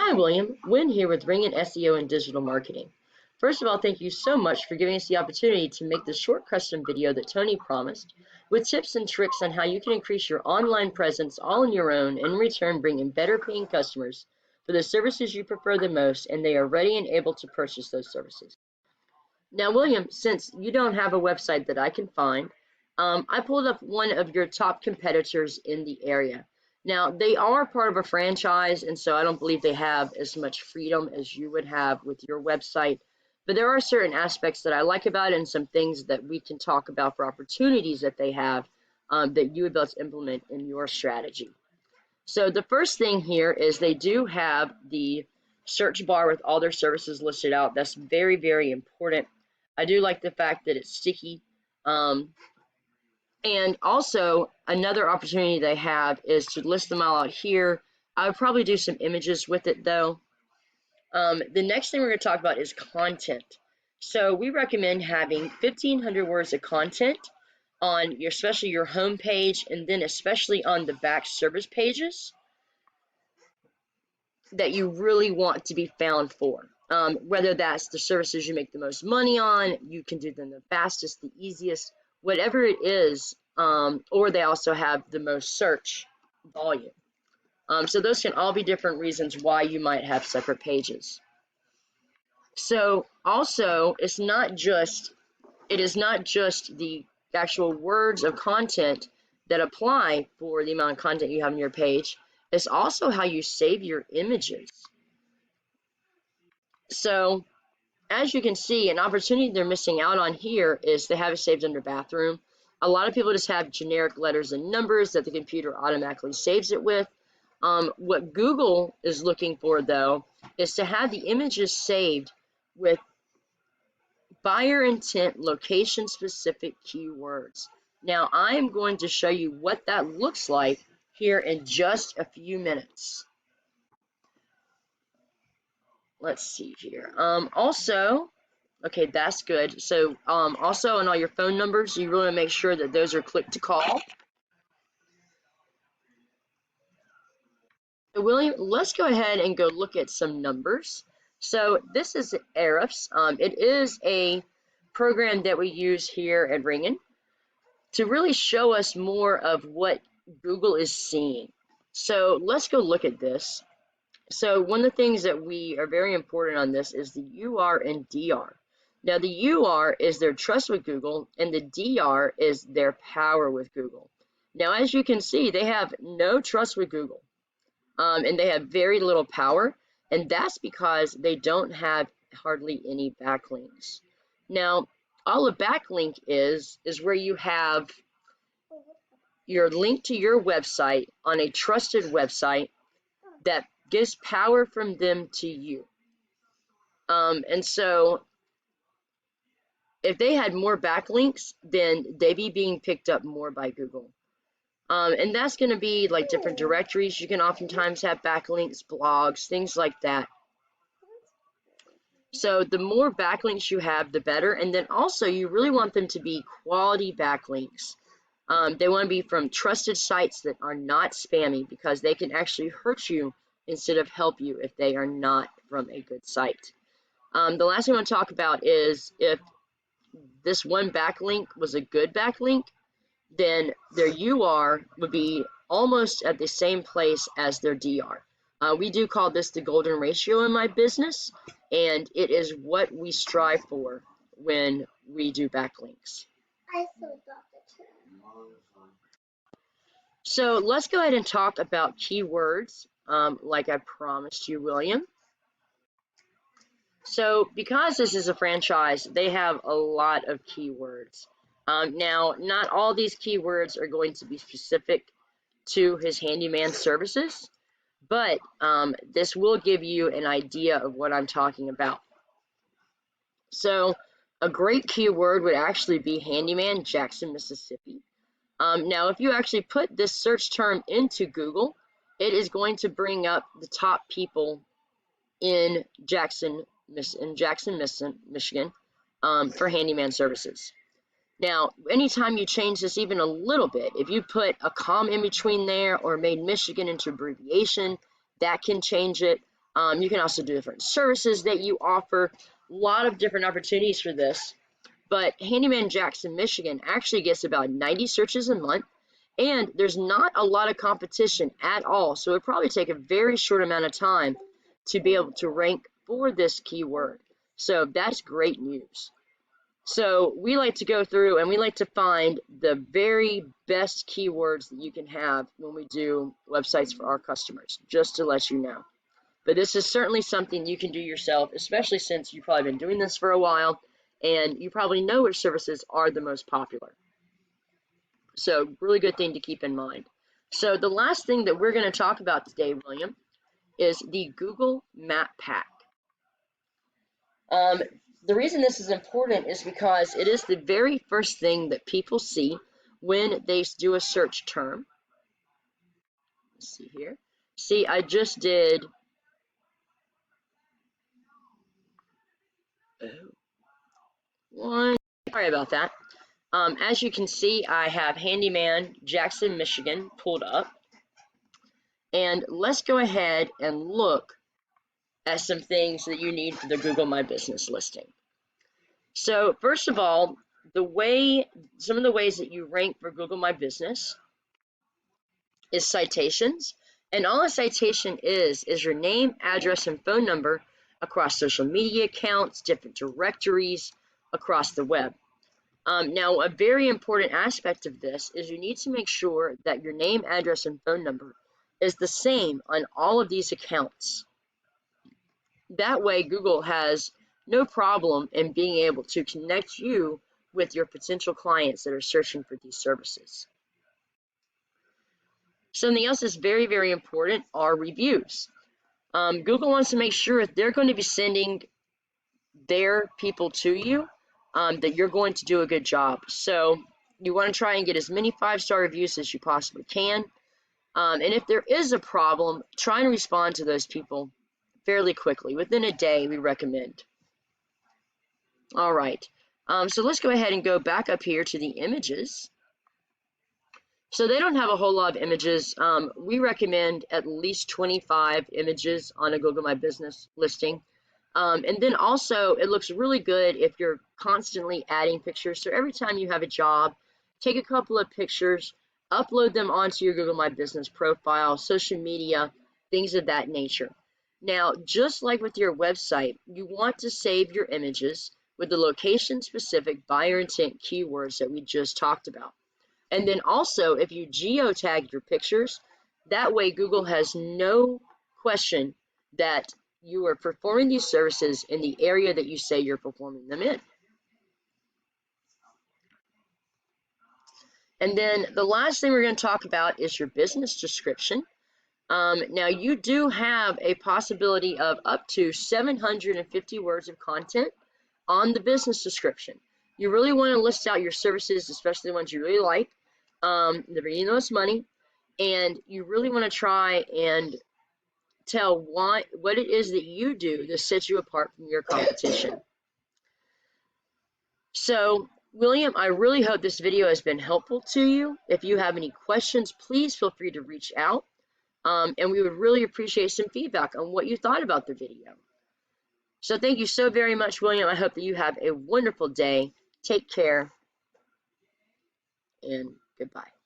Hi, William. Wynn here with Ring and SEO and Digital Marketing. First of all, thank you so much for giving us the opportunity to make this short custom video that Tony promised, with tips and tricks on how you can increase your online presence all on your own and in return bring in better paying customers for the services you prefer the most and they are ready and able to purchase those services. Now, William, since you don't have a website that I can find, I pulled up one of your top competitors in the area. Now, they are part of a franchise, and so I don't believe they have as much freedom as you would have with your website. But there are certain aspects that I like about it and some things that we can talk about for opportunities that they have that you would be able to implement in your strategy. So the first thing here is they do have the search bar with all their services listed out. That's very, very important. I do like the fact that it's sticky. And also, another opportunity they have is to list them all out here. I would probably do some images with it, though. The next thing we're going to talk about is content. So we recommend having 1,500 words of content on your, especially your home page, and then especially on the back service pages that you really want to be found for. Whether that's the services you make the most money on, you can do them the fastest, the easiest, whatever it is, or they also have the most search volume. So those can all be different reasons why you might have separate pages. So also, it is not just the actual words of content that apply for the amount of content you have on your page. It's also how you save your images. So as you can see, an opportunity they're missing out on here is they have it saved under bathroom. A lot of people just have generic letters and numbers that the computer automatically saves it with. What Google is looking for, though, is to have the images saved with buyer intent, location-specific keywords. Now, I'm going to show you what that looks like here in just a few minutes. Let's see here. Also, okay, that's good. So also on all your phone numbers, you really want to make sure that those are click to call. So William, let's go ahead and go look at some numbers. So this is Ahrefs. It is a program that we use here at Ringen to really show us more of what Google is seeing. So let's go look at this. So one of the things that we are very important on this is the UR and DR. Now the UR is their trust with Google and the DR is their power with Google. Now as you can see, they have no trust with Google and they have very little power, and that's because they don't have hardly any backlinks. Now all a backlink is where you have your link to your website on a trusted website that gives power from them to you. And so if they had more backlinks, then they'd be being picked up more by Google. And that's going to be like different directories. You can oftentimes have backlinks, blogs, things like that. So the more backlinks you have, the better. And then also you really want them to be quality backlinks. They want to be from trusted sites that are not spammy, because they can actually hurt you instead of help you if they are not from a good site. The last thing I want to talk about is if this one backlink was a good backlink, then their UR would be almost at the same place as their DR. We do call this the golden ratio in my business, and it is what we strive for when we do backlinks. So let's go ahead and talk about keywords, like I promised you, William. So because this is a franchise, they have a lot of keywords. Now, not all these keywords are going to be specific to his handyman services, but this will give you an idea of what I'm talking about. So a great keyword would actually be handyman, Jackson, Mississippi. Now, if you actually put this search term into Google, it is going to bring up the top people in Jackson, Michigan, for handyman services. Now, anytime you change this even a little bit, if you put a comma in between there or made Michigan into abbreviation, that can change it. You can also do different services that you offer. A lot of different opportunities for this. But Handyman Jackson, Michigan actually gets about 90 searches a month, and there's not a lot of competition at all. So it would probably take a very short amount of time to be able to rank for this keyword. So that's great news. So we like to go through and we like to find the very best keywords that you can have when we do websites for our customers, just to let you know. But this is certainly something you can do yourself, especially since you've probably been doing this for a while and you probably know which services are the most popular. So really good thing to keep in mind. So the last thing that we're going to talk about today, William, is the Google Map Pack. The reason this is important is because it is the very first thing that people see when they do a search term. Let's see here. See, I just did. One. Sorry about that. As you can see, I have Handyman Jackson, Michigan pulled up. And let's go ahead and look at some things that you need for the Google My Business listing. So first of all, some of the ways that you rank for Google My Business is citations. And all a citation is your name, address, and phone number across social media accounts, different directories across the web. Now, a very important aspect of this is you need to make sure that your name, address, and phone number is the same on all of these accounts. That way, Google has no problem in being able to connect you with your potential clients that are searching for these services. Something else that's very, very important are reviews. Google wants to make sure if they're going to be sending their people to you, that you're going to do a good job. So you want to try and get as many 5-star reviews as you possibly can. And if there is a problem, try and respond to those people fairly quickly. Within a day, we recommend. All right. So let's go ahead and go back up here to the images. So they don't have a whole lot of images. We recommend at least 25 images on a Google My Business listing. And then also, it looks really good if you're constantly adding pictures. So every time you have a job, take a couple of pictures, upload them onto your Google My Business profile, social media, things of that nature. Now, just like with your website, you want to save your images with the location-specific buyer intent keywords that we just talked about. And then also, if you geotag your pictures, that way Google has no question that you are performing these services in the area that you say you're performing them in. And then the last thing we're going to talk about is your business description. Now, you do have a possibility of up to 750 words of content on the business description. You really want to list out your services, especially the ones you really like. They're bringing the most money, and you really want to try and tell what it is that you do that sets you apart from your competition. So, William, I really hope this video has been helpful to you. If you have any questions, please feel free to reach out, and we would really appreciate some feedback on what you thought about the video. So thank you so very much, William. I hope that you have a wonderful day. Take care, and goodbye.